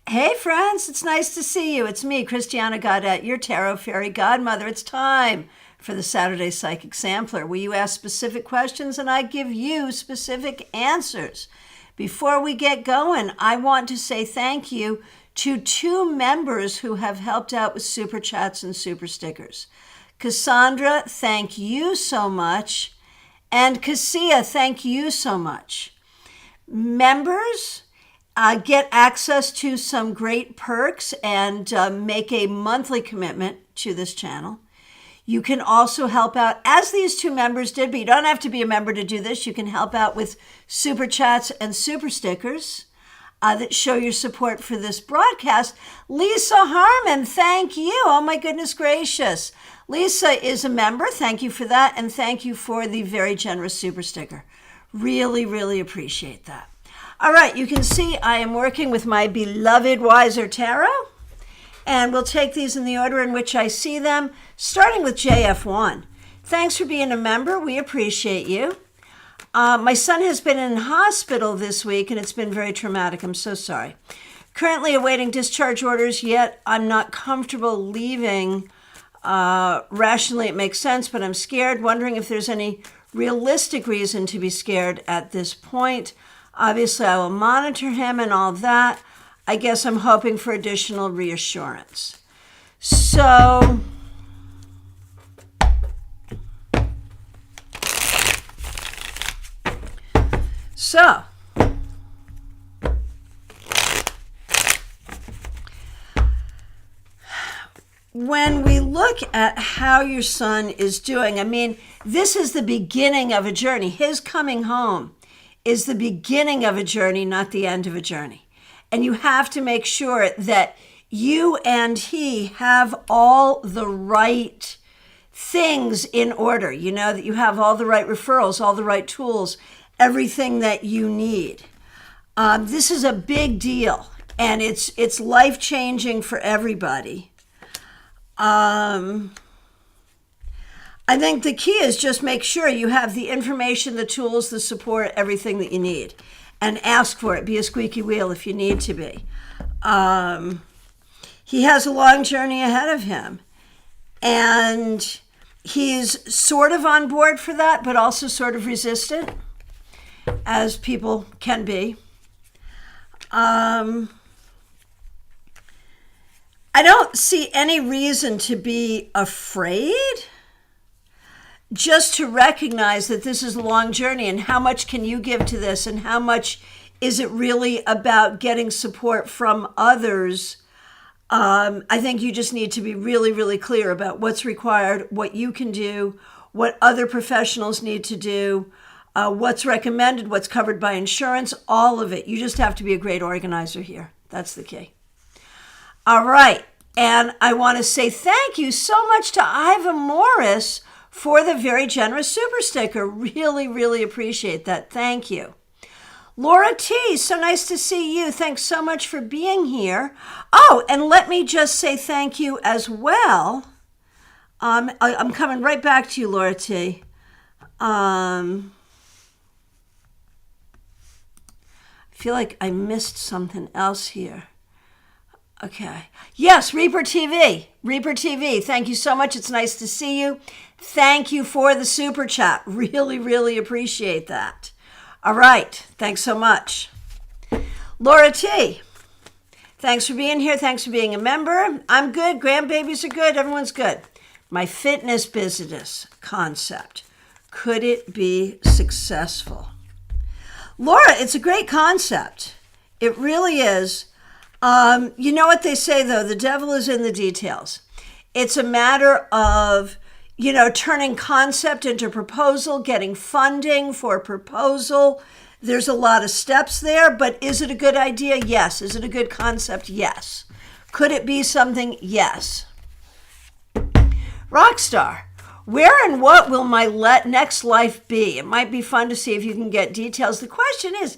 Hey friends, it's nice to see you. It's me, Christiana Gaudet, your tarot fairy godmother. It's time for the Saturday Psychic Sampler, where you ask specific questions and I give you specific answers. Before we get going, I want to say thank you to two members who have helped out with super chats and super stickers. Cassandra, thank you so much. And Cassia, thank you so much. Members, get access to some great perks and make a monthly commitment to this channel. You can also help out, as these two members did, but you don't have to be a member to do this. You can help out with super chats and super stickers that show your support for this broadcast. Lisa Harmon, thank you. Oh my goodness gracious. Lisa is a member. Thank you for that. And thank you for the very generous super sticker. Really, really appreciate that. All right, you can see I am working with my beloved Wiser Tarot, and we'll take these in the order in which I see them, starting with JF1. Thanks for being a member. We appreciate you. My son has been in hospital this week, and it's been very traumatic. I'm so sorry. Currently awaiting discharge orders, yet I'm not comfortable leaving. Rationally, it makes sense, but I'm scared, wondering if there's any realistic reason to be scared at this point. Obviously, I will monitor him and all of that. I guess I'm hoping for additional reassurance. So, when we look at how your son is doing, I mean, this is the beginning of a journey. His coming home is the beginning of a journey, not the end of a journey. And you have to make sure that you and he have all the right things in order. You know, that you have all the right referrals, all the right tools, everything that you need. This is a big deal, and it's life-changing for everybody. I think the key is just make sure you have the information, the tools, the support, everything that you need, and ask for it. Be a squeaky wheel if you need to be. He has a long journey ahead of him, and he's sort of on board for that, but also sort of resistant, as people can be. I don't see any reason to be afraid. Just to recognize that this is a long journey, and how much can you give to this, and how much is it really about getting support from others. I think you just need to be really, really clear about what's required, what you can do, what other professionals need to do, what's recommended, what's covered by insurance, all of it. You just have to be a great organizer here. That's the key. All right. And I want to say thank you so much to Iva Morris for the very generous super sticker. Really, really appreciate that. Thank you. Laura T, so nice to see you. Thanks so much for being here. Oh, and let me just say thank you as well. I'm coming right back to you, Laura T. I feel like I missed something else here. Okay. Yes, Reaper TV. Reaper TV. Thank you so much. It's nice to see you. Thank you for the super chat. Really, really appreciate that. All right. Thanks so much. Laura T. Thanks for being here. Thanks for being a member. I'm good. Grandbabies are good. Everyone's good. My fitness business concept. Could it be successful? Laura, it's a great concept. It really is. You know what they say, though, the devil is in the details. It's a matter of, turning concept into proposal, getting funding for a proposal. There's a lot of steps there, but is it a good idea? Yes. Is it a good concept? Yes. Could it be something? Yes. Rockstar, where and what will my next life be? It might be fun to see if you can get details. The question is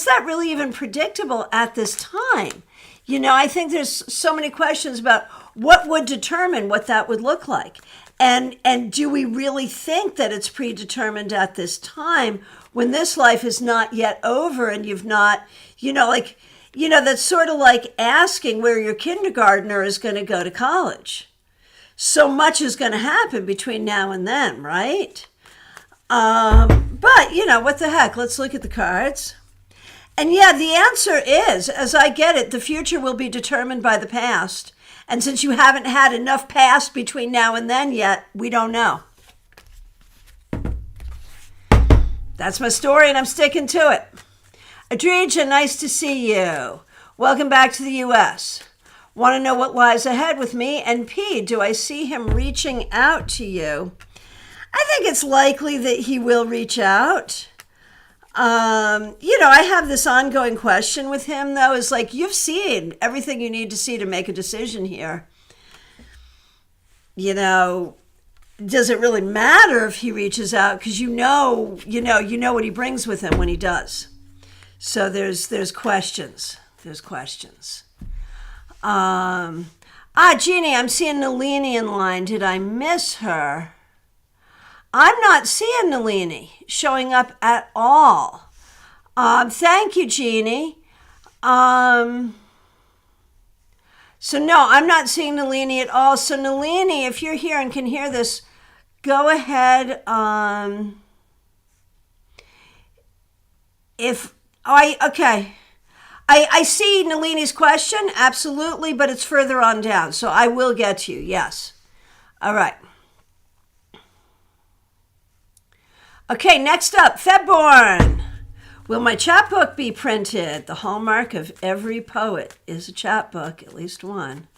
that really even predictable at this time? I think there's so many questions about what would determine what that would look like. And do we really think that it's predetermined at this time when this life is not yet over and you've not, that's sort of like asking where your kindergartner is going to go to college. So much is going to happen between now and then, right? But, what the heck? Let's look at the cards. And yeah, the answer is, as I get it, the future will be determined by the past. And since you haven't had enough past between now and then yet, we don't know. That's my story, and I'm sticking to it. Adrija, nice to see you. Welcome back to the U.S. Want to know what lies ahead with me? And P, do I see him reaching out to you? I think it's likely that he will reach out. I have this ongoing question with him, though, is like, you've seen everything you need to see to make a decision here. Does it really matter if he reaches out? Because you know what he brings with him when he does. So there's questions. There's questions. Jeannie, I'm seeing Nalini in line. Did I miss her? I'm not seeing Nalini showing up at all. Thank you, Jeannie. So no, I'm not seeing Nalini at all. So Nalini, if you're here and can hear this, go ahead. I see Nalini's question, absolutely, but it's further on down. So I will get to you, yes. All right. Okay, next up, Febborn. Will my chapbook be printed? The hallmark of every poet is a chapbook, at least one.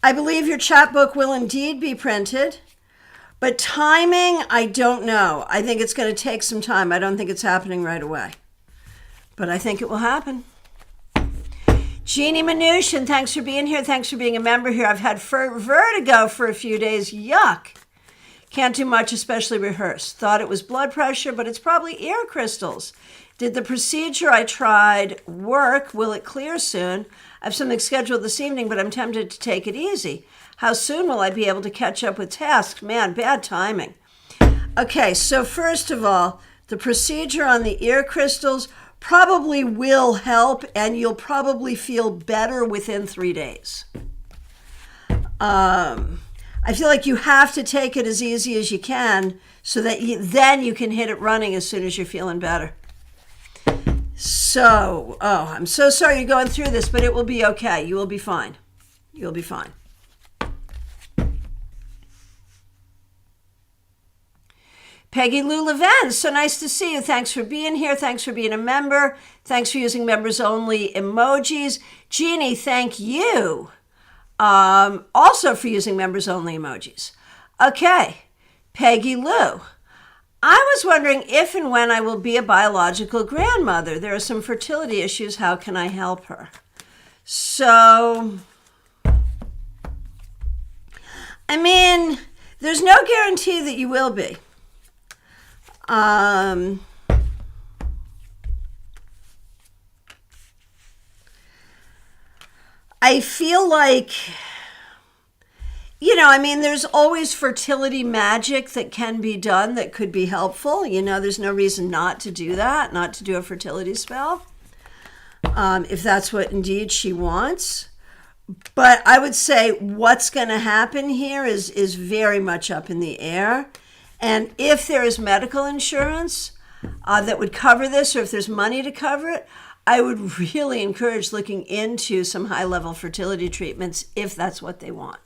I believe your chapbook will indeed be printed, but timing, I don't know. I think it's going to take some time. I don't think it's happening right away, but I think it will happen. Jeannie Mnuchin, thanks for being here. Thanks for being a member here. I've had vertigo for a few days. Yuck. Can't do much, especially rehearse. Thought it was blood pressure, but it's probably ear crystals. Did the procedure I tried work? Will it clear soon? I have something scheduled this evening, but I'm tempted to take it easy. How soon will I be able to catch up with tasks? Man, bad timing. Okay, so first of all, the procedure on the ear crystals probably will help, and you'll probably feel better within 3 days. I feel like you have to take it as easy as you can so that then you can hit it running as soon as you're feeling better. So, I'm so sorry you're going through this, but it will be okay. You will be fine. You'll be fine. Peggy Lou Leven, so nice to see you. Thanks for being here. Thanks for being a member. Thanks for using members only emojis. Jeannie, thank you. Also for using members only emojis. Okay, Peggy Lou. I was wondering if and when I will be a biological grandmother. There are some fertility issues. How can I help her? So, there's no guarantee that you will be. I feel like, there's always fertility magic that can be done that could be helpful. There's no reason not to do that, not to do a fertility spell, if that's what indeed she wants. But I would say what's going to happen here is very much up in the air. And if there is medical insurance that would cover this, or if there's money to cover it, I would really encourage looking into some high-level fertility treatments if that's what they want.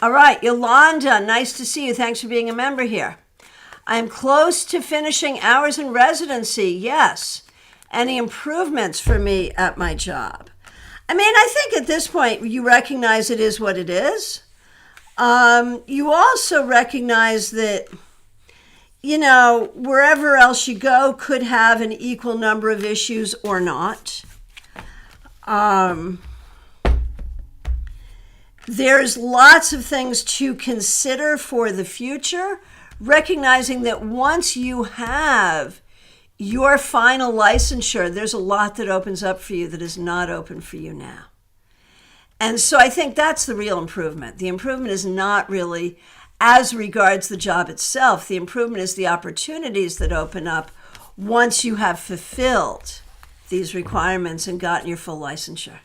All right, Yolanda, nice to see you. Thanks for being a member here. I'm close to finishing hours in residency. Yes. Any improvements for me at my job? I think at this point you recognize it is what it is. You also recognize that, wherever else you go could have an equal number of issues or not. There's lots of things to consider for the future, recognizing that once you have your final licensure, there's a lot that opens up for you that is not open for you now. And so I think that's the real improvement. The improvement is not really as regards the job itself. The improvement is the opportunities that open up once you have fulfilled these requirements and gotten your full licensure.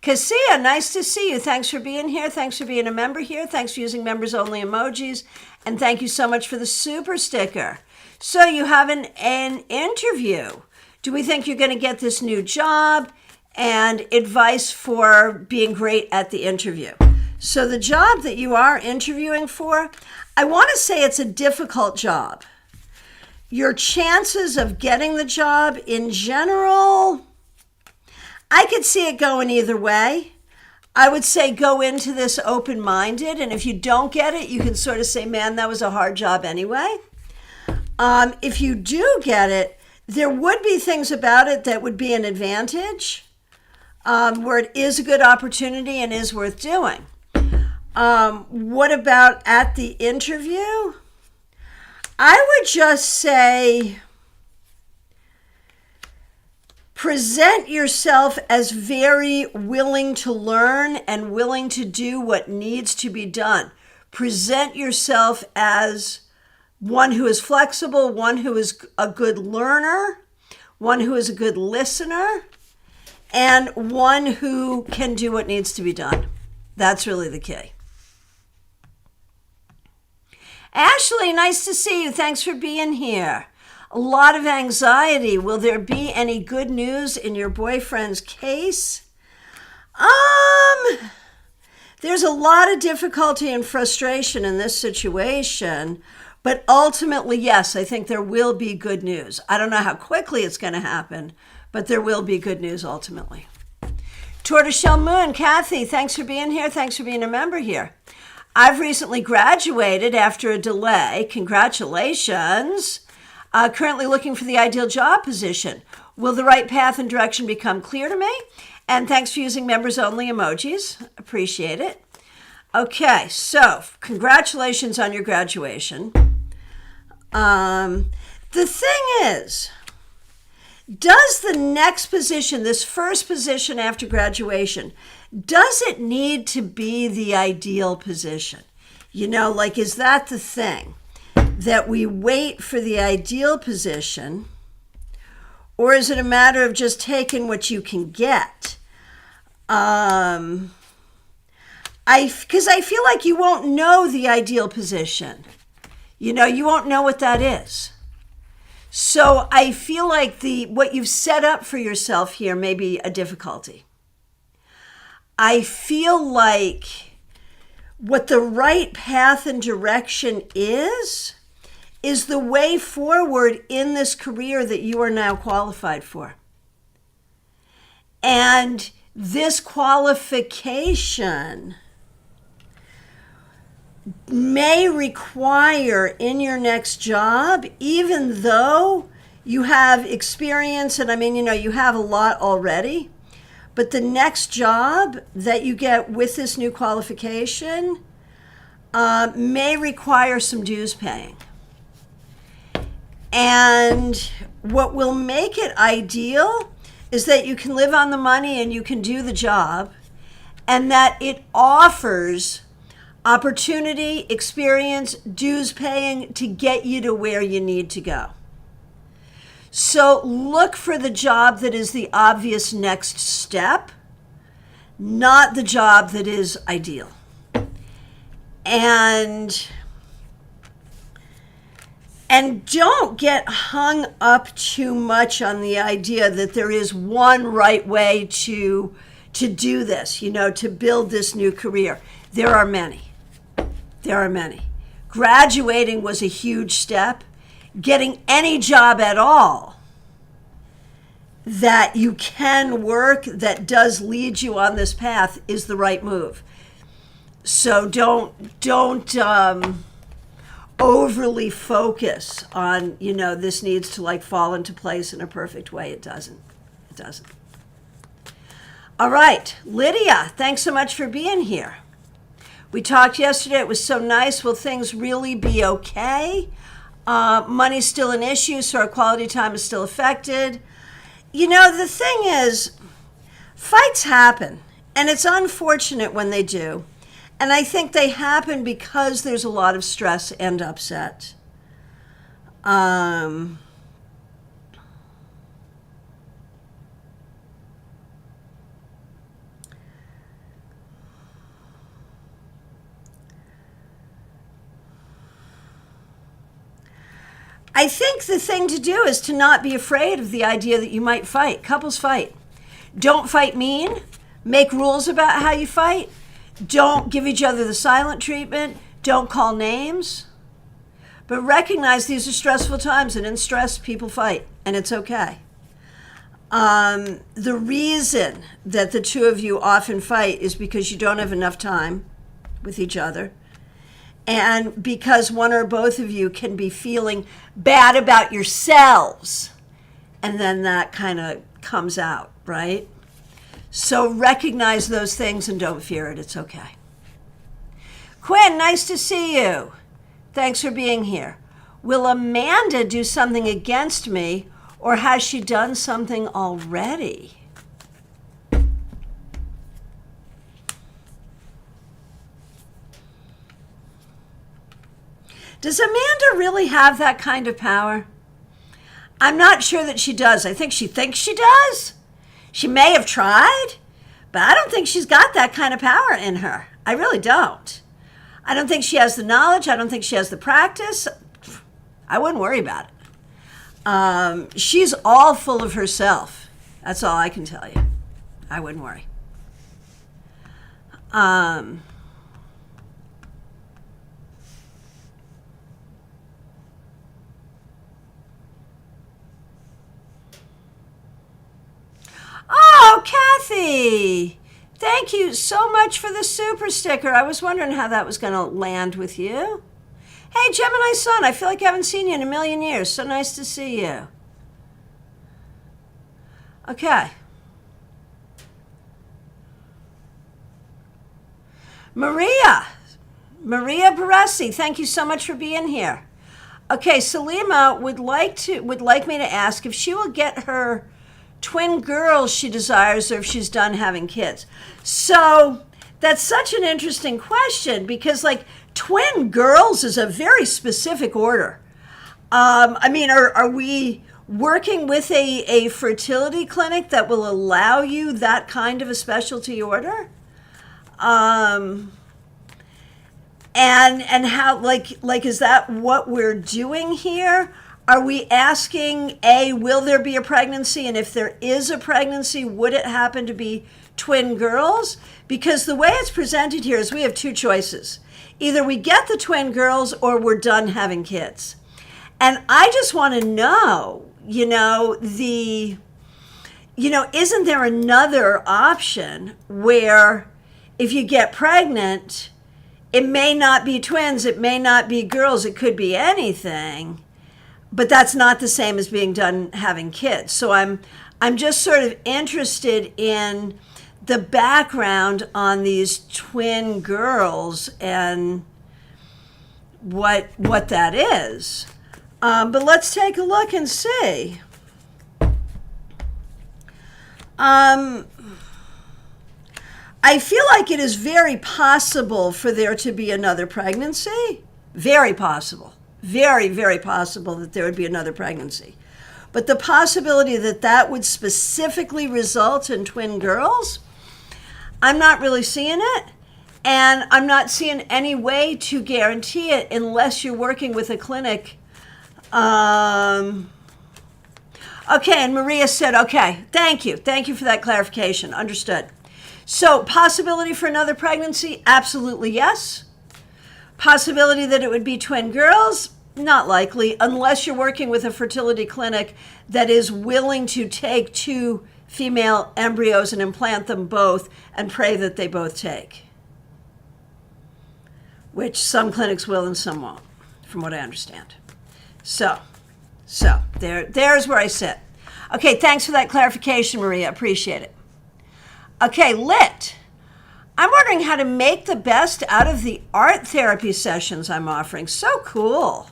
Cassia, nice to see you. Thanks for being here. Thanks for being a member here. Thanks for using members only emojis. And thank you so much for the super sticker. So you have an interview. Do we think you're going to get this new job? And advice for being great at the interview. So the job that you are interviewing for, I want to say it's a difficult job. Your chances of getting the job in general, I could see it going either way. I would say go into this open-minded, and if you don't get it, you can sort of say, man, that was a hard job anyway. If you do get it, there would be things about it that would be an advantage, where it is a good opportunity and is worth doing. What about at the interview? I would just say, present yourself as very willing to learn and willing to do what needs to be done. Present yourself as one who is flexible, one who is a good learner, one who is a good listener, and one who can do what needs to be done. That's really the key. Ashley, nice to see you. Thanks for being here. A lot of anxiety. Will there be any good news in your boyfriend's case? There's a lot of difficulty and frustration in this situation, but ultimately, yes, I think there will be good news. I don't know how quickly it's going to happen, but there will be good news ultimately. Tortoiseshell Moon, Kathy, thanks for being here. Thanks for being a member here. I've recently graduated after a delay. Congratulations. Currently looking for the ideal job position. Will the right path and direction become clear to me? And thanks for using members only emojis. Appreciate it. Okay, so congratulations on your graduation. The thing is, does the next position, this first position after graduation, does it need to be the ideal position? You know, like, is that the thing? That we wait for the ideal position, or is it a matter of just taking what you can get? Because I feel like you won't know the ideal position. You know, you won't know what that is. So I feel like what you've set up for yourself here may be a difficulty. I feel like what the right path and direction is the way forward in this career that you are now qualified for. And this qualification may require in your next job, even though you have experience, and I mean, you know, you have a lot already, but the next job that you get with this new qualification may require some dues paying. And what will make it ideal is that you can live on the money and you can do the job, and that it offers opportunity, experience, dues paying to get you to where you need to go. So look for the job that is the obvious next step, not the job that is ideal. And don't get hung up too much on the idea that there is one right way to do this, you know, to build this new career. There are many. There are many. Graduating was a huge step. Getting any job at all that you can work that does lead you on this path is the right move. So don't overly focus on, you know, this needs to like fall into place in a perfect way. It doesn't. All right, Lydia, thanks so much for being here. We talked yesterday. It was so nice. Will things really be okay? Money's still an issue, so our quality time is still affected. You know, the thing is, fights happen, and it's unfortunate when they do. And I think they happen because there's a lot of stress and upset. I think the thing to do is to not be afraid of the idea that you might fight. Couples fight. Don't fight mean. Make rules about how you fight. Don't give each other the silent treatment. Don't call names. But recognize these are stressful times, and in stress, people fight, and it's okay. The reason that the two of you often fight is because you don't have enough time with each other, and because one or both of you can be feeling bad about yourselves, and then that kind of comes out, right? So recognize those things and don't fear it. It's okay. Quinn, nice to see you. Thanks for being here. Will Amanda do something against me, or has she done something already? Does Amanda really have that kind of power? I'm not sure that she does. I think she thinks she does. She may have tried, but I don't think she's got that kind of power in her. I really don't. I don't think she has the knowledge. I don't think she has the practice. I wouldn't worry about it. She's all full of herself. That's all I can tell you. I wouldn't worry. Oh, Kathy, thank you so much for the super sticker. I was wondering how that was going to land with you. Hey, Gemini Sun, I feel like I haven't seen you in a million years. So nice to see you. Okay. Maria Barassi, thank you so much for being here. Okay, Salima would like me to ask if she will get her twin girls she desires, or if she's done having kids. So that's such an interesting question, because like twin girls is a very specific order. Are we working with a fertility clinic that will allow you that kind of a specialty order? And how, like, is that what we're doing here? Are we asking, will there be a pregnancy? And if there is a pregnancy, would it happen to be twin girls? Because the way it's presented here is we have two choices. Either we get the twin girls or we're done having kids. And I just want to know, isn't there another option where if you get pregnant, it may not be twins, it may not be girls, it could be anything. But that's not the same as being done having kids. So I'm just sort of interested in the background on these twin girls and what that is. But let's take a look and see. I feel like it is very possible for there to be another pregnancy. Very possible. Very, very possible that there would be another pregnancy. But the possibility that would specifically result in twin girls, I'm not really seeing it. And I'm not seeing any way to guarantee it unless you're working with a clinic. Okay, and Maria said, okay, thank you. Thank you for that clarification. Understood. So possibility for another pregnancy? Absolutely yes. Possibility that it would be twin girls? Not likely, unless you're working with a fertility clinic that is willing to take two female embryos and implant them both and pray that they both take. Which some clinics will and some won't, from what I understand. So there's where I sit. Okay, thanks for that clarification, Maria. Appreciate it. Okay, Lit. I'm wondering how to make the best out of the art therapy sessions I'm offering. So cool.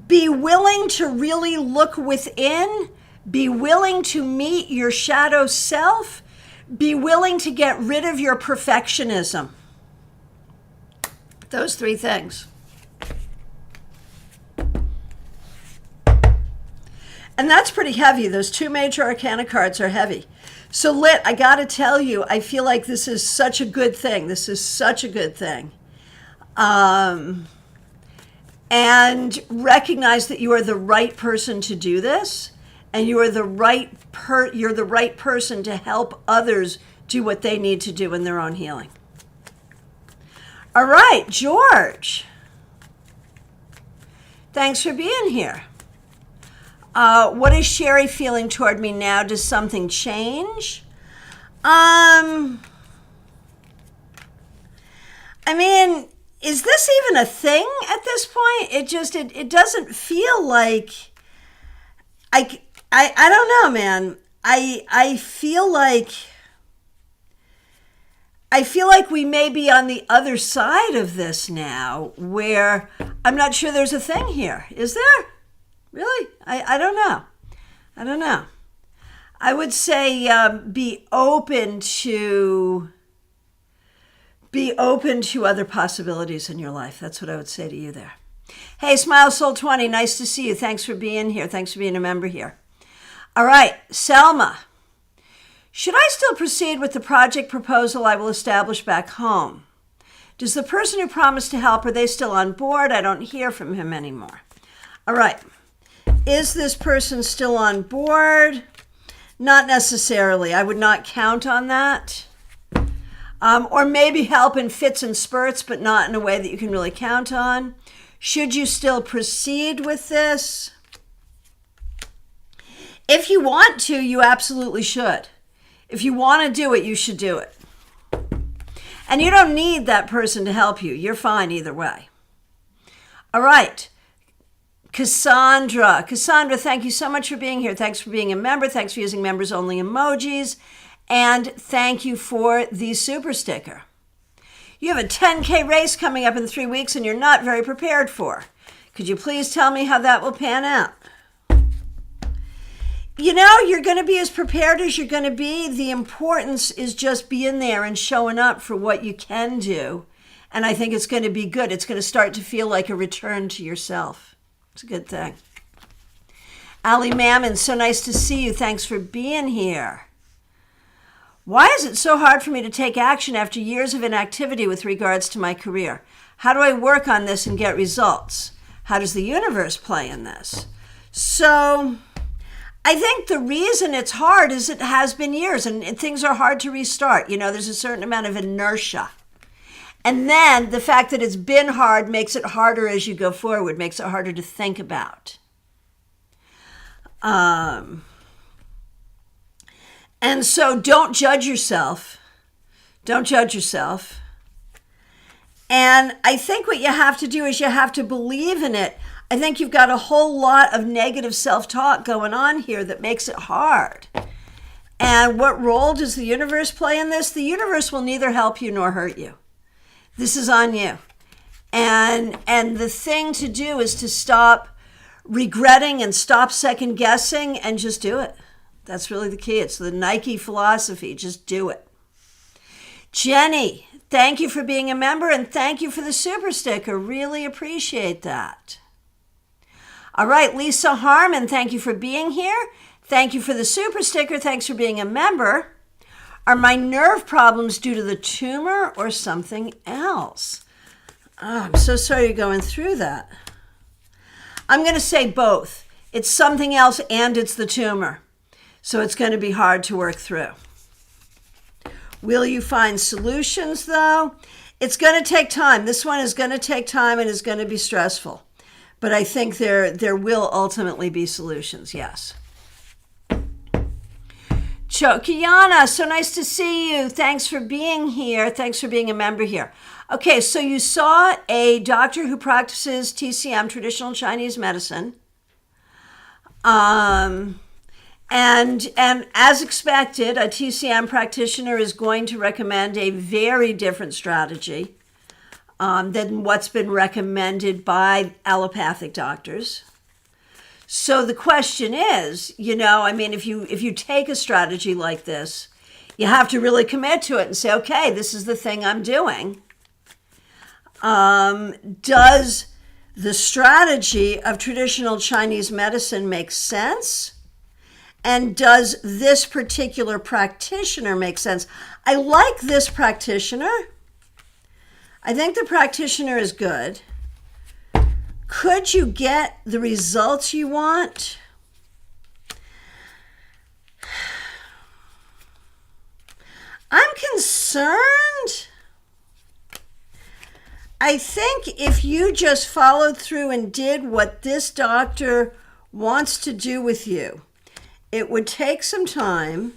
Be willing to really look within. Be willing to meet your shadow self. Be willing to get rid of your perfectionism. Those three things. And that's pretty heavy. Those two major arcana cards are heavy. So, Lit, I got to tell you, I feel like this is such a good thing. This is such a good thing. And recognize that you are the right person to do this, and you are you're the right person to help others do what they need to do in their own healing. All right, George. Thanks for being here. What is Sherry feeling toward me now? Does something change? I mean, is this even a thing at this point? It doesn't feel like I don't know, man. I feel like we may be on the other side of this now, where I'm not sure there's a thing here. Is there? Really? I don't know. I don't know. I would say be open to other possibilities in your life. That's what I would say to you there. Hey, Smile Soul 20, nice to see you. Thanks for being here. Thanks for being a member here. All right, Selma. Should I still proceed with the project proposal I will establish back home? Does the person who promised to help, are they still on board? I don't hear from him anymore. All right. Is this person still on board? Not necessarily. I would not count on that. Or maybe help in fits and spurts, but not in a way that you can really count on. Should you still proceed with this? If you want to, you absolutely should. If you want to do it, you should do it. And you don't need that person to help you. You're fine either way. All right. Cassandra, thank you so much for being here. Thanks for being a member. Thanks for using members only emojis. And thank you for the super sticker. You have a 10K race coming up in 3 weeks and you're not very prepared for. Could you please tell me how that will pan out? You know, you're going to be as prepared as you're going to be. The importance is just being there and showing up for what you can do. And I think it's going to be good. It's going to start to feel like a return to yourself. It's a good thing. Ali Mammon, so nice to see you. Thanks for being here. Why is it so hard for me to take action after years of inactivity with regards to my career? How do I work on this and get results? How does the universe play in this? So I think the reason it's hard is it has been years and things are hard to restart. You know, there's a certain amount of inertia. And then the fact that it's been hard makes it harder as you go forward, makes it harder to think about. And so don't judge yourself. Don't judge yourself. And I think what you have to do is you have to believe in it. I think you've got a whole lot of negative self-talk going on here that makes it hard. And what role does the universe play in this? The universe will neither help you nor hurt you. This is on you. And the thing to do is to stop regretting and stop second guessing and just do it. That's really the key. It's the Nike philosophy. Just do it. Jenny, thank you for being a member and thank you for the super sticker. Really appreciate that. All right, Lisa Harmon, thank you for being here. Thank you for the super sticker. Thanks for being a member. Are my nerve problems due to the tumor or something else? Oh, I'm so sorry you're going through that. I'm going to say both. It's something else and it's the tumor. So it's going to be hard to work through. Will you find solutions, though? It's going to take time. This one is going to take time and is going to be stressful. But I think there will ultimately be solutions, yes. Christiana, so nice to see you. Thanks for being here. Thanks for being a member here. Okay, so you saw a doctor who practices TCM, traditional Chinese medicine. And as expected, a TCM practitioner is going to recommend a very different strategy than what's been recommended by allopathic doctors. So the question is, if you take a strategy like this, you have to really commit to it and say, okay, this is the thing I'm doing. Does the strategy of traditional Chinese medicine make sense? And does this particular practitioner make sense? I like this practitioner. I think the practitioner is good. Could you get the results you want? I'm concerned. I think if you just followed through and did what this doctor wants to do with you, it would take some time.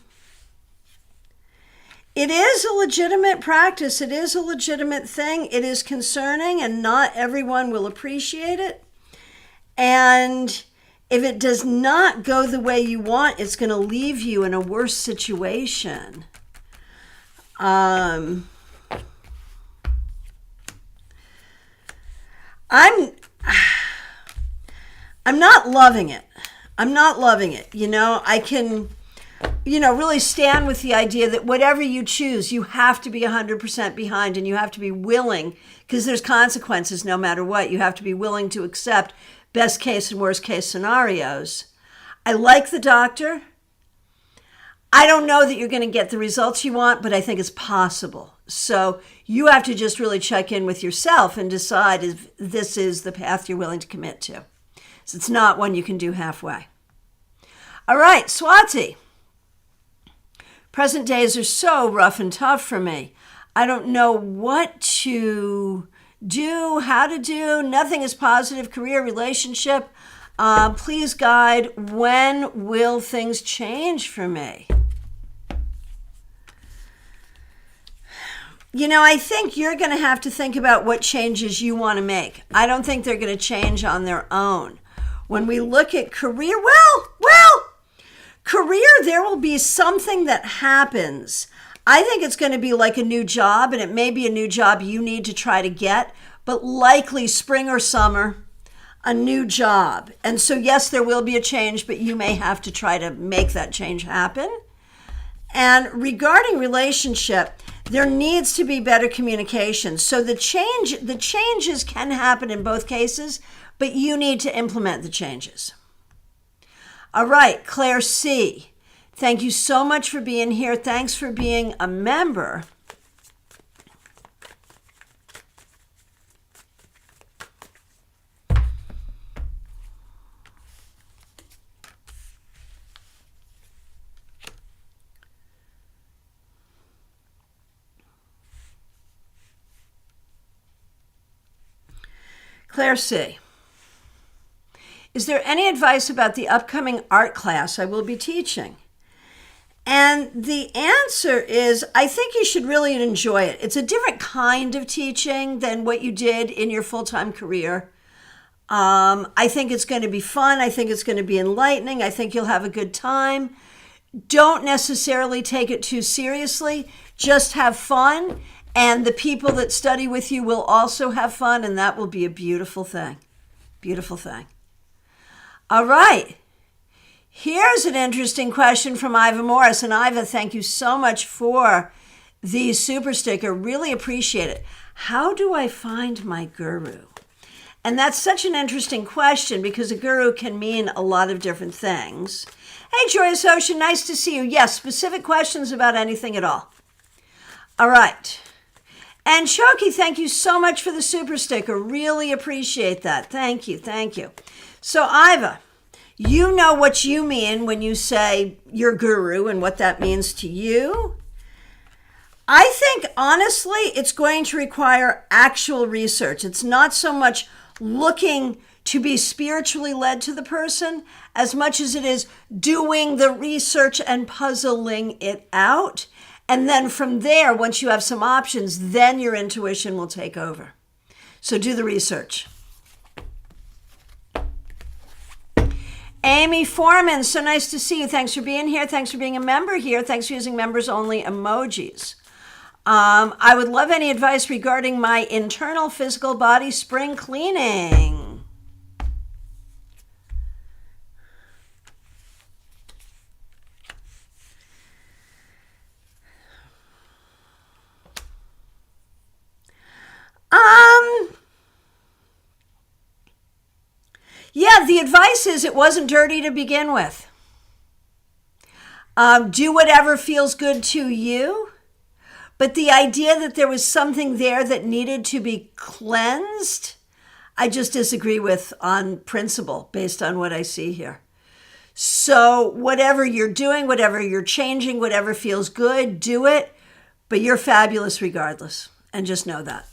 It is a legitimate practice. It is a legitimate thing. It is concerning, and not everyone will appreciate it. And if it does not go the way you want, it's going to leave you in a worse situation. I'm not loving it. I'm not loving it. I can, really stand with the idea that whatever you choose, you have to be 100% behind, and you have to be willing, because there's consequences no matter what. You have to be willing to accept best case and worst case scenarios. I like the doctor. I don't know that you're going to get the results you want, but I think it's possible. So you have to just really check in with yourself and decide if this is the path you're willing to commit to. So it's not one you can do halfway. All right, Swati. Present days are so rough and tough for me. I don't know what to do, how to do. Nothing is positive. Career, relationship. Please guide. When will things change for me? I think you're going to have to think about what changes you want to make. I don't think they're going to change on their own. When we look at career, career, there will be something that happens. I think it's going to be like a new job, and it may be a new job you need to try to get, but likely spring or summer, a new job. And so, yes, there will be a change, but you may have to try to make that change happen. And regarding relationship, there needs to be better communication. So the changes can happen in both cases, but you need to implement the changes. All right, Claire C. Thank you so much for being here. Thanks for being a member. Claire C. Is there any advice about the upcoming art class I will be teaching? And the answer is, I think you should really enjoy it. It's a different kind of teaching than what you did in your full-time career. I think it's going to be fun. I think it's going to be enlightening. I think you'll have a good time. Don't necessarily take it too seriously. Just have fun. And the people that study with you will also have fun, and that will be a beautiful thing. Beautiful thing. All right. Here's an interesting question from Iva Morris. And Iva, thank you so much for the super sticker. Really appreciate it. How do I find my guru? And that's such an interesting question because a guru can mean a lot of different things. Hey, Joyous Ocean, nice to see you. Yes, specific questions about anything at all. All right. And Shoki, thank you so much for the super sticker. Really appreciate that. Thank you. Thank you. So Iva, you know what you mean when you say your guru and what that means to you. I think, honestly, it's going to require actual research. It's not so much looking to be spiritually led to the person as much as it is doing the research and puzzling it out. And then from there, once you have some options, then your intuition will take over. So do the research. Amy Foreman, so nice to see you. Thanks for being here. Thanks for being a member here. Thanks for using members only emojis. I would love any advice regarding my internal physical body spring cleaning. Yeah, the advice is it wasn't dirty to begin with. Do whatever feels good to you. But the idea that there was something there that needed to be cleansed, I just disagree with on principle based on what I see here. So whatever you're doing, whatever you're changing, whatever feels good, do it. But you're fabulous regardless. And just know that.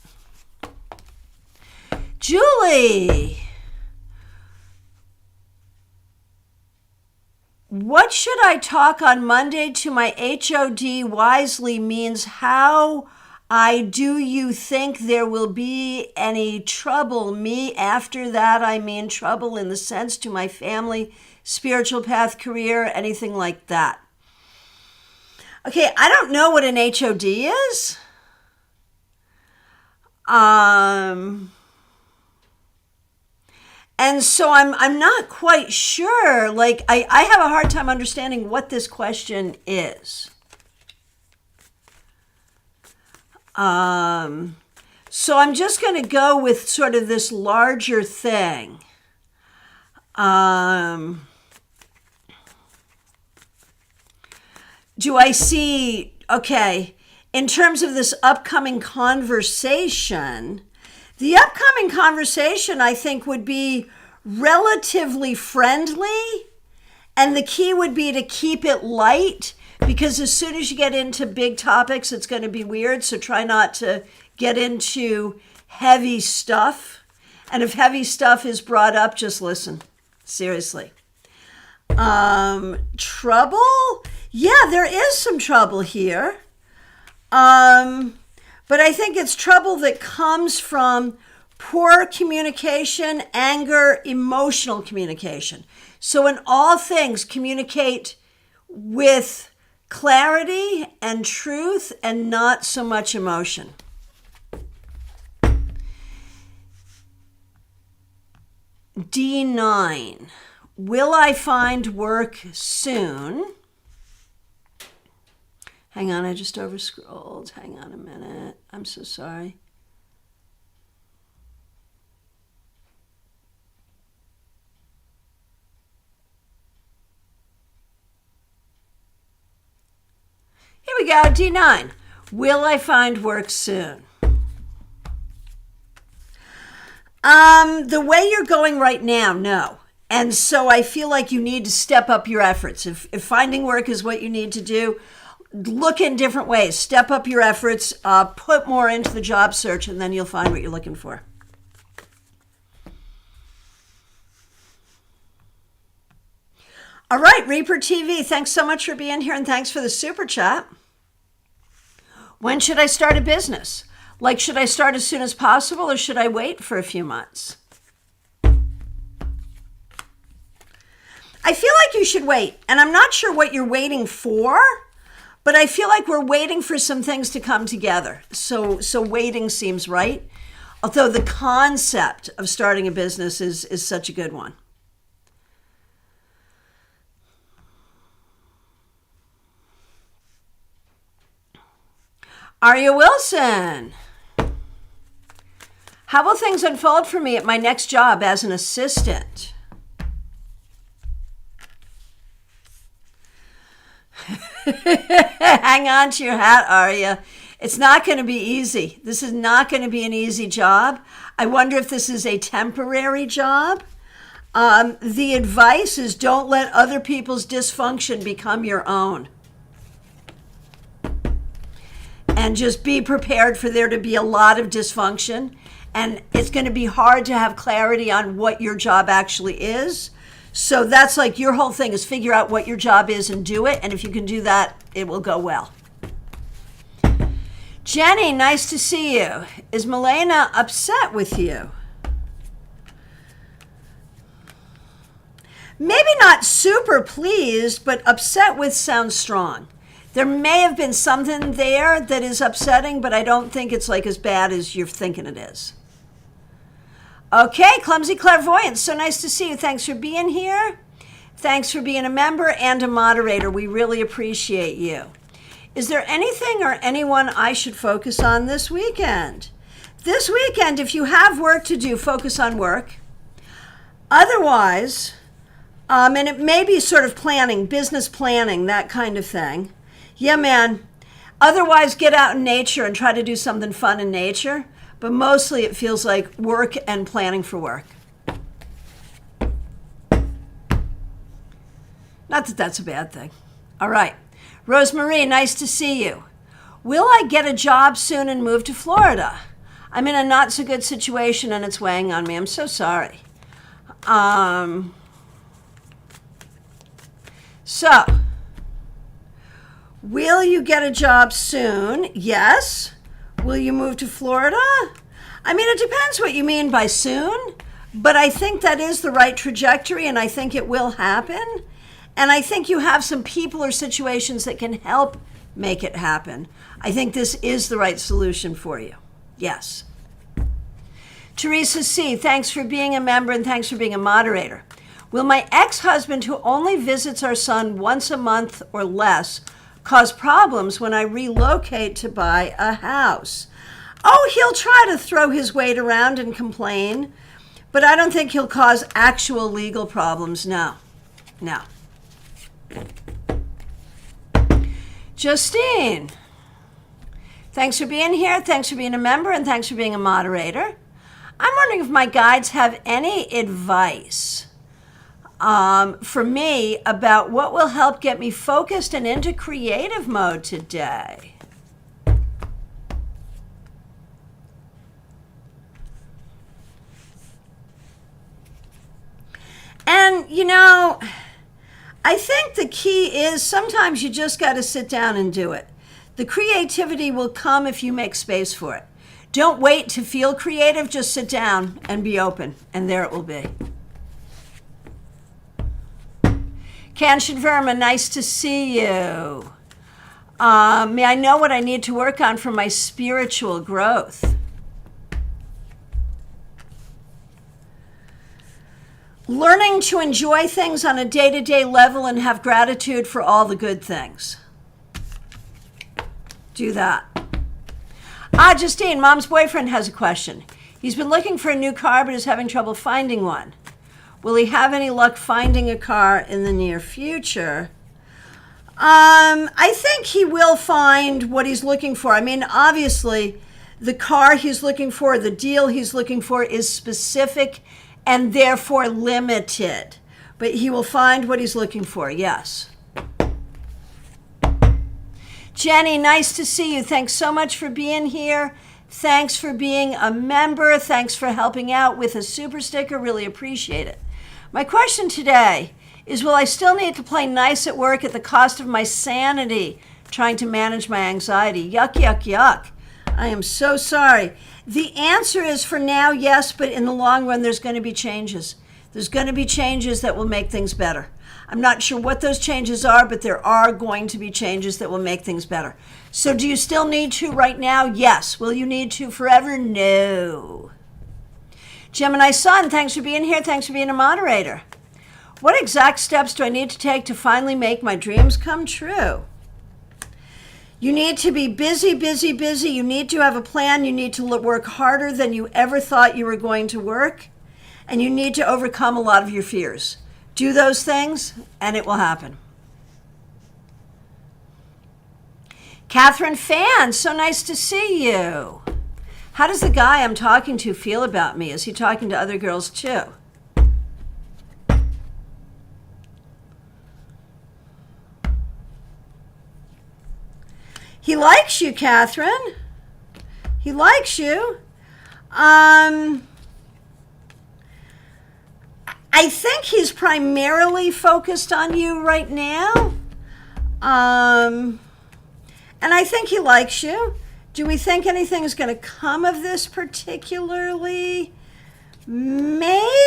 Julie, what should I talk on Monday to my HOD wisely means how do you think there will be any trouble? Me, after that, I mean trouble in the sense to my family, spiritual path, career, anything like that. Okay, I don't know what an HOD is. And so I'm not quite sure. Like, I have a hard time understanding what this question is. So I'm just going to go with sort of this larger thing. Do I see, okay, in terms of this upcoming conversation, the upcoming conversation, I think, would be relatively friendly, and the key would be to keep it light, because as soon as you get into big topics, it's going to be weird, so try not to get into heavy stuff. And if heavy stuff is brought up, just listen. Seriously. Trouble? Yeah, there is some trouble here. But I think it's trouble that comes from poor communication, anger, emotional communication. So in all things, communicate with clarity and truth and not so much emotion. D9. Will I find work soon? Hang on, I just overscrolled. Hang on a minute. I'm so sorry. Here we go, D9. Will I find work soon? The way you're going right now, no. And so I feel like you need to step up your efforts. If finding work is what you need to do, look in different ways. Step up your efforts, put more into the job search, and then you'll find what you're looking for. All right, Reaper TV, thanks so much for being here, and thanks for the super chat. When should I start a business? Like, should I start as soon as possible, or should I wait for a few months? I feel like you should wait, and I'm not sure what you're waiting for, but I feel like we're waiting for some things to come together. So waiting seems right, although the concept of starting a business is such a good one. Arya Wilson. How will things unfold for me at my next job as an assistant? Hang on to your hat, Arya. It's not going to be easy. This is not going to be an easy job. I wonder if this is a temporary job. The advice is don't let other people's dysfunction become your own. And just be prepared for there to be a lot of dysfunction. And it's going to be hard to have clarity on what your job actually is. So that's like your whole thing is figure out what your job is and do it. And if you can do that, it will go well. Jenny, nice to see you. Is Milena upset with you? Maybe not super pleased, but upset with sounds strong. There may have been something there that is upsetting, but I don't think it's like as bad as you're thinking it is. Okay, Clumsy Clairvoyant, so nice to see you. Thanks for being here. Thanks for being a member and a moderator. We really appreciate you. Is there anything or anyone I should focus on this weekend? This weekend, if you have work to do, focus on work. Otherwise, And it may be sort of planning, business planning, that kind of thing. Yeah, man. Otherwise, get out in nature and try to do something fun in nature. But mostly it feels like work and planning for work. Not that that's a bad thing. All right. Rosemarie, nice to see you. Will I get a job soon and move to Florida? I'm in a not so good situation and it's weighing on me. I'm so sorry. So, will you get a job soon? Yes. Will you move to Florida? I mean, it depends what you mean by soon, but I think that is the right trajectory and I think it will happen. And I think you have some people or situations that can help make it happen. I think this is the right solution for you. Yes. Teresa C., thanks for being a member and thanks for being a moderator. Will my ex-husband, who only visits our son once a month or less, cause problems when I relocate to buy a house? Oh, he'll try to throw his weight around and complain, but I don't think he'll cause actual legal problems. No. Justine, thanks for being here, thanks for being a member, and thanks for being a moderator. I'm wondering if my guides have any advice for me about what will help get me focused and into creative mode today. And, I think the key is sometimes you just got to sit down and do it. The creativity will come if you make space for it. Don't wait to feel creative, just sit down and be open, and there it will be. Kanshin Verma, nice to see you. May I know what I need to work on for my spiritual growth? Learning to enjoy things on a day-to-day level and have gratitude for all the good things. Do that. Justine, Mom's boyfriend has a question. He's been looking for a new car but is having trouble finding one. Will he have any luck finding a car in the near future? I think he will find what he's looking for. I mean, obviously, the car he's looking for, the deal he's looking for is specific and therefore limited. But he will find what he's looking for, yes. Jenny, nice to see you. Thanks so much for being here. Thanks for being a member. Thanks for helping out with a super sticker. Really appreciate it. My question today is, will I still need to play nice at work at the cost of my sanity, trying to manage my anxiety? Yuck, yuck, yuck. I am so sorry. The answer is for now, yes, but in the long run, there's going to be changes. There's going to be changes that will make things better. I'm not sure what those changes are, but there are going to be changes that will make things better. So do you still need to right now? Yes. Will you need to forever? No. Gemini Sun, thanks for being here. Thanks for being a moderator. What exact steps do I need to take to finally make my dreams come true? You need to be busy, busy, busy. You need to have a plan. You need to work harder than you ever thought you were going to work. And you need to overcome a lot of your fears. Do those things, and it will happen. Catherine Fan, so nice to see you. How does the guy I'm talking to feel about me? Is he talking to other girls too? He likes you, Catherine. He likes you. I think he's primarily focused on you right now. And I think he likes you. Do we think anything is going to come of this particularly? Maybe.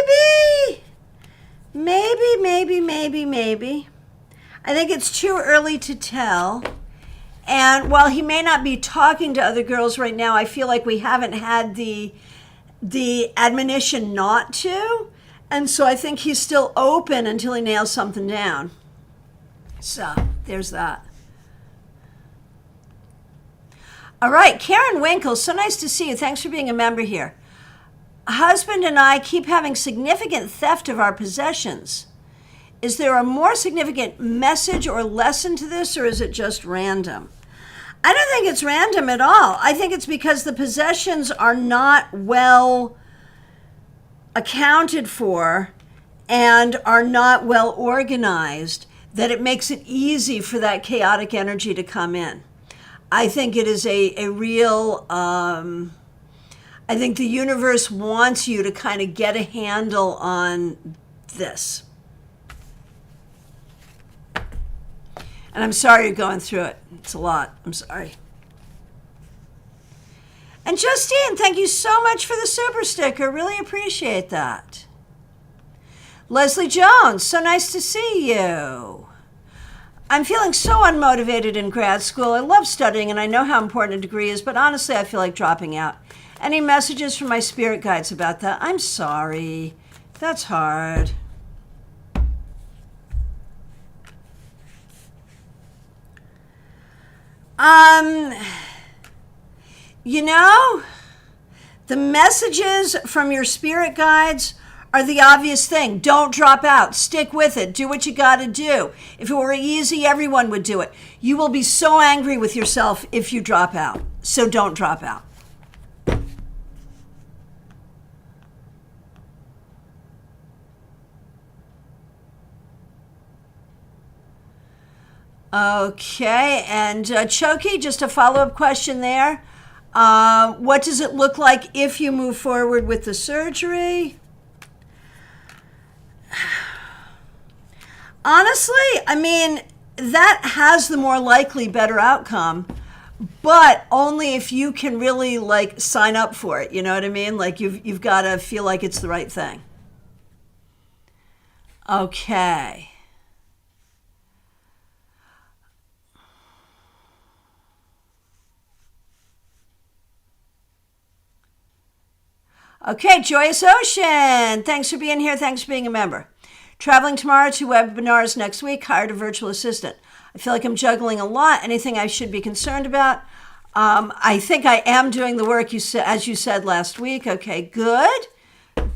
I think it's too early to tell. And while he may not be talking to other girls right now, I feel like we haven't had the admonition not to. And so I think he's still open until he nails something down. So there's that. All right, Karen Winkle, so nice to see you. Thanks for being a member here. Husband and I keep having significant theft of our possessions. Is there a more significant message or lesson to this, or is it just random? I don't think it's random at all. I think it's because the possessions are not well accounted for and are not well organized, that it makes it easy for that chaotic energy to come in. I think it is a real, I think the universe wants you to kind of get a handle on this. And I'm sorry you're going through it. It's a lot. I'm sorry. And Justine, thank you so much for the super sticker. Really appreciate that. Leslie Jones, so nice to see you. I'm feeling so unmotivated in grad school. I love studying and I know how important a degree is, but honestly, I feel like dropping out. Any messages from my spirit guides about that? I'm sorry. That's hard. You know, the messages from your spirit guides are the obvious thing. Don't drop out. Stick with it. Do what you got to do. If it were easy, everyone would do it. You will be so angry with yourself if you drop out. So don't drop out. Okay, and Choki, just a follow-up question there. What does it look like if you move forward with the surgery? Honestly, I mean, that has the more likely better outcome, but only if you can really like sign up for it. You know what I mean? Like you've got to feel like it's the right thing. Okay. Okay, Joyous Ocean, thanks for being here. Thanks for being a member. Traveling tomorrow, 2 webinars next week, hired a virtual assistant. I feel like I'm juggling a lot. Anything I should be concerned about? I think I am doing the work, as you said last week. Okay, good.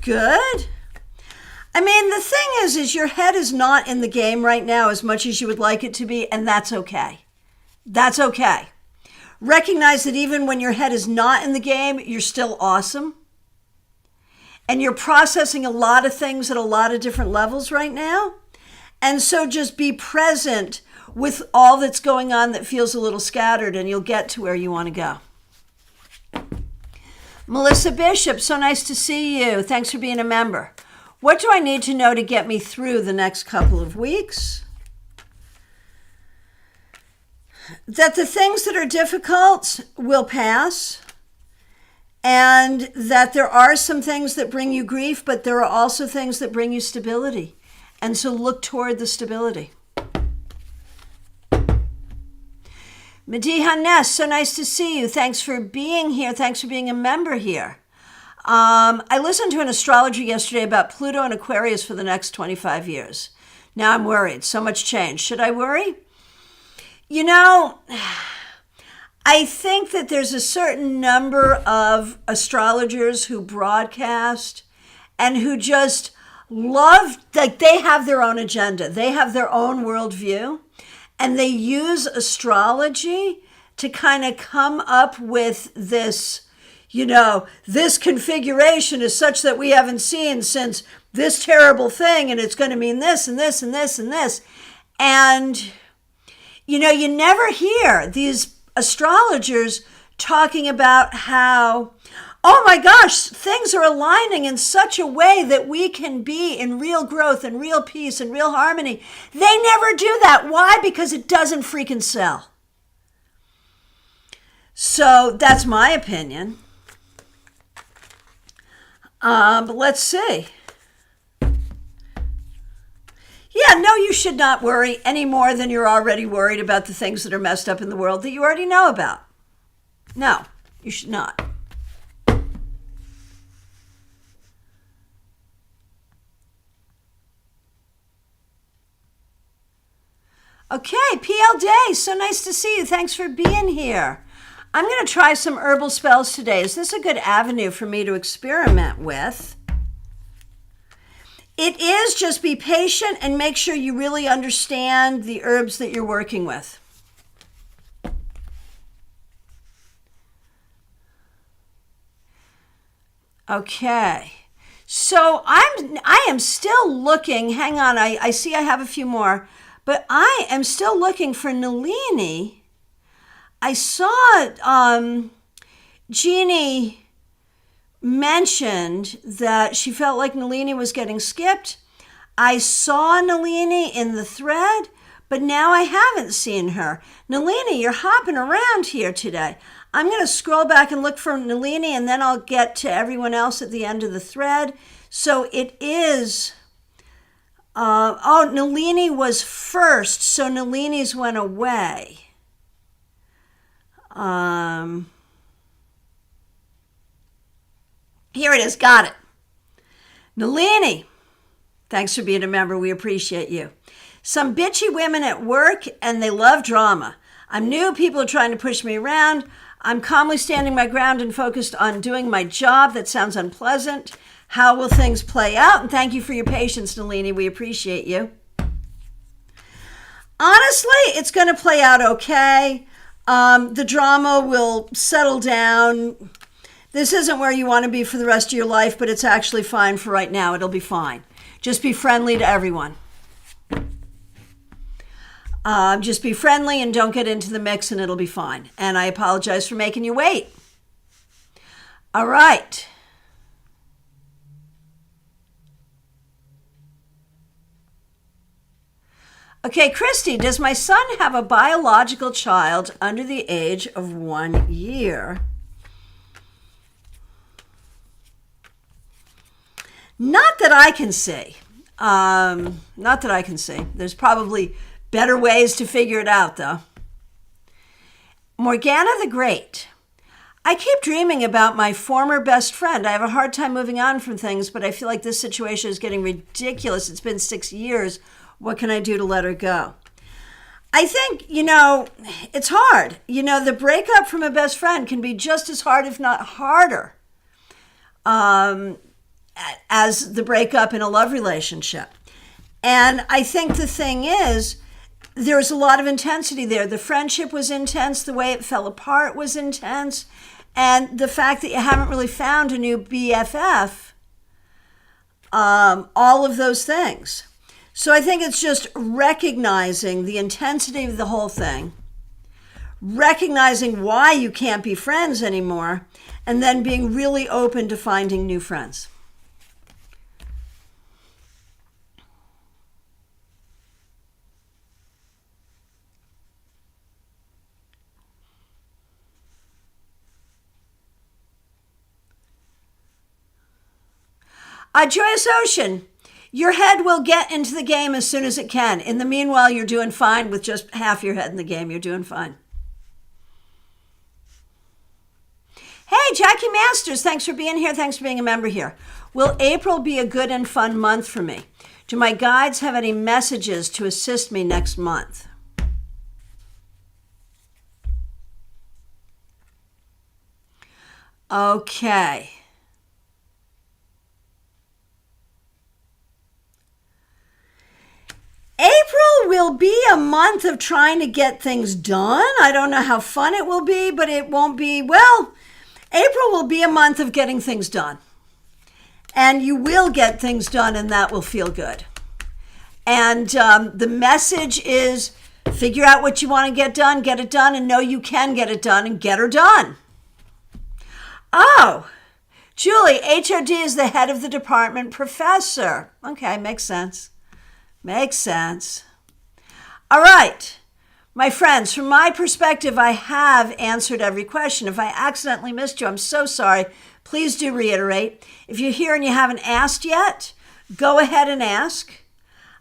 Good. I mean, the thing is your head is not in the game right now as much as you would like it to be, and that's okay. That's okay. Recognize that even when your head is not in the game, you're still awesome. And you're processing a lot of things at a lot of different levels right now. And so just be present with all that's going on that feels a little scattered, and you'll get to where you want to go. Melissa Bishop, so nice to see you. Thanks for being a member. What do I need to know to get me through the next couple of weeks? That the things that are difficult will pass. And that there are some things that bring you grief, but there are also things that bring you stability. And so look toward the stability. Mediha Ness, so nice to see you. Thanks for being here. Thanks for being a member here. I listened to an astrologer yesterday about Pluto and Aquarius for the next 25 years. Now I'm worried. So much change. Should I worry? You know, I think that there's a certain number of astrologers who broadcast and who just love, like they have their own agenda. They have their own worldview, and they use astrology to kind of come up with this, you know, this configuration is such that we haven't seen since this terrible thing, and it's going to mean this and this and this and this. And, you know, you never hear these astrologers talking about how, oh my gosh, things are aligning in such a way that we can be in real growth and real peace and real harmony. They never do that. Why? Because it doesn't freaking sell. So that's my opinion. But let's see. Yeah, no, you should not worry any more than you're already worried about the things that are messed up in the world that you already know about. No, you should not. Okay, PL Day, so nice to see you. Thanks for being here. I'm going to try some herbal spells today. Is this a good avenue for me to experiment with? It is, just be patient and make sure you really understand the herbs that you're working with. Okay. So I am still looking. Hang on, I see I have a few more, but I am still looking for Nalini. I saw Jeannie mentioned that she felt like Nalini was getting skipped. I saw Nalini in the thread, but now I haven't seen her. Nalini, you're hopping around here today. I'm going to scroll back and look for Nalini, and then I'll get to everyone else at the end of the thread. So it is, Nalini was first, so Nalini's went away. Here it is, got it. Nalini, thanks for being a member, we appreciate you. Some bitchy women at work, and they love drama. I'm new, people are trying to push me around. I'm calmly standing my ground and focused on doing my job. That sounds unpleasant. How will things play out? And thank you for your patience, Nalini. We appreciate you. Honestly, it's going to play out okay. The drama will settle down. This isn't where you want to be for the rest of your life, but it's actually fine for right now. It'll be fine. Just be friendly to everyone. Just be friendly and don't get into the mix and it'll be fine. And I apologize for making you wait. All right. Okay, Christy, does my son have a biological child under the age of 1 year? Not that I can see. Not that I can see. There's probably better ways to figure it out, though. Morgana the Great. I keep dreaming about my former best friend. I have a hard time moving on from things, but I feel like this situation is getting ridiculous. It's been 6 years. What can I do to let her go? I think, it's hard. The breakup from a best friend can be just as hard, if not harder, as the breakup in a love relationship. And I think the thing is, there's a lot of intensity there. The friendship was intense. The way it fell apart was intense. And the fact that you haven't really found a new BFF, all of those things. So I think it's just recognizing the intensity of the whole thing, recognizing why you can't be friends anymore, and then being really open to finding new friends. Joyous Ocean, your head will get into the game as soon as it can. In the meanwhile, you're doing fine with just half your head in the game. You're doing fine. Hey, Jackie Masters, thanks for being here. Thanks for being a member here. Will April be a good and fun month for me? Do my guides have any messages to assist me next month? Okay. April will be a month of trying to get things done. I don't know how fun it will be, but it won't be, April will be a month of getting things done. And you will get things done, and that will feel good. And the message is figure out what you want to get it done, and know you can get it done, and get her done. Oh, Julie, HOD is the head of the department professor. Okay, makes sense. Makes sense. All right, my friends, from my perspective, I have answered every question. If I accidentally missed you, I'm so sorry. Please do reiterate. If you're here and you haven't asked yet, go ahead and ask.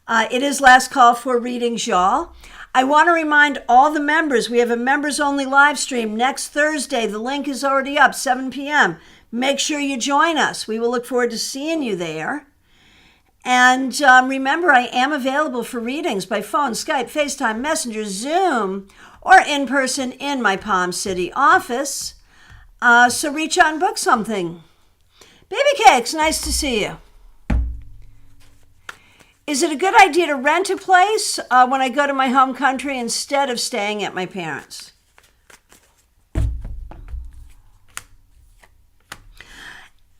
It is last call for readings, y'all. I want to remind all the members, we have a members-only live stream next Thursday. The link is already up, 7 p.m. Make sure you join us. We will look forward to seeing you there. And remember, I am available for readings by phone, Skype, FaceTime, Messenger, Zoom, or in person in my Palm City office. So reach out and book something. Baby Cakes, nice to see you. Is it a good idea to rent a place when I go to my home country instead of staying at my parents'?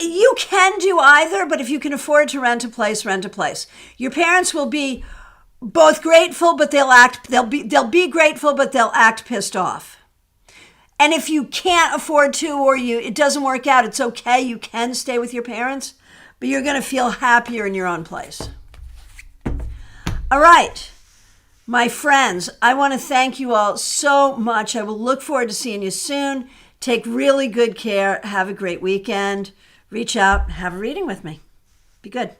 You can do either, but if you can afford to rent a place, rent a place. Your parents will be both grateful, but they'll be grateful, but they'll act pissed off. And if you can't afford to, or it doesn't work out, it's okay. You can stay with your parents, but you're going to feel happier in your own place. All right, my friends, I want to thank you all so much. I will look forward to seeing you soon. Take really good care. Have a great weekend. Reach out, have a reading with me. Be good.